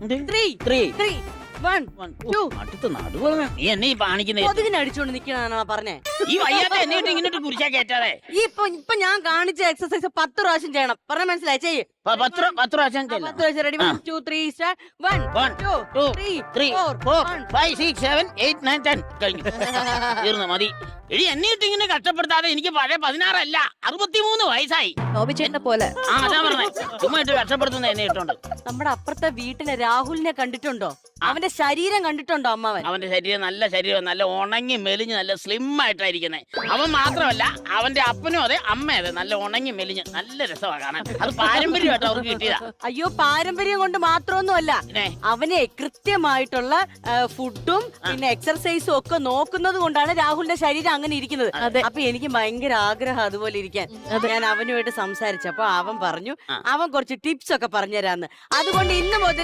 3 1 2 അടുത്ത് നടുവ നീ എന്നെ ഈ കാണിക്കുന്നേ കൊതുകിനെ അടിച്ചോണ്ട് നിക്കണാണോ പറഞ്ഞേ? ഈ വയ്യാത്ത എന്നെ ഇങ്ങോട്ട് കുരിശാ കയറ്റാതെ. ഇപ്പൊ ഞാൻ കാണിച്ച എക്സസൈസ് 10 പ്രാവശ്യം ചെയ്യണം. പറഞ്ഞ മനസ്സിലായി? ചെയ്യ്. 10 പ്രാവശ്യം 10 പ്രാവശ്യം. റെഡി? 1 2 3 സ്റ്റാർട്ട്. 1 2 3 4 5 6 7 8 9 10 കഴിഞ്ഞു. തീർന്നു, മതി. എടി എന്നെ ഇങ്ങനെ കഷ്ടപ്പെടുത്താതെ. എനിക്ക് പഴയ 16 അല്ല 63 വയസ്സായി. നോബിച്ചേട്ടനെ പോലെ. ആ അതാ പറഞ്ഞേ, ചുമ്മാ ഇട്ട് കഷ്ടപ്പെടുത്തുന്ന എന്നെ ഇട്ടോണ്ട്. നമ്മുടെ അപ്പുറത്തെ വീട്ടിലെ രാഹുലിനെ കണ്ടിട്ടുണ്ടോ? അവന്റെ ശരീരം കണ്ടിട്ടുണ്ടോ അമ്മാവൻ? അവന്റെ ശരീരം നല്ല ശരീരം, നല്ല ഉണങ്ങി മെലിഞ്ഞ് നല്ല സ്ലിം ആയിട്ടായിരിക്കുന്നത്. അവൻ മാത്രമല്ല, അവന്റെ അപ്പനും അതെ അമ്മ അതെ, നല്ല ഉണങ്ങി മെലിഞ്ഞ് നല്ല രസമാണ് കാണാൻ. അത് പാരമ്പര്യമായിട്ട് അവർക്ക് കിട്ടിയതാ. അയ്യോ, പാരമ്പര്യം കൊണ്ട് മാത്രമൊന്നുമല്ല, അവനെ കൃത്യമായിട്ടുള്ള ഫുഡും പിന്നെ എക്സർസൈസും ഒക്കെ നോക്കുന്നത് കൊണ്ടാണ് രാഹുലിന്റെ ശരീരം അങ്ങനെ ഇരിക്കുന്നത്. അപ്പൊ എനിക്ക് ഭയങ്കര ആഗ്രഹം അതുപോലെ ഇരിക്കാൻ. ഞാൻ അവനുമായിട്ട് സംസാരിച്ചപ്പോ അവൻ പറഞ്ഞു അവൻ കുറച്ച് ടിപ്സ് ഒക്കെ പറഞ്ഞുതരാന്ന്. അതുകൊണ്ട് ഇന്ന് മുതൽ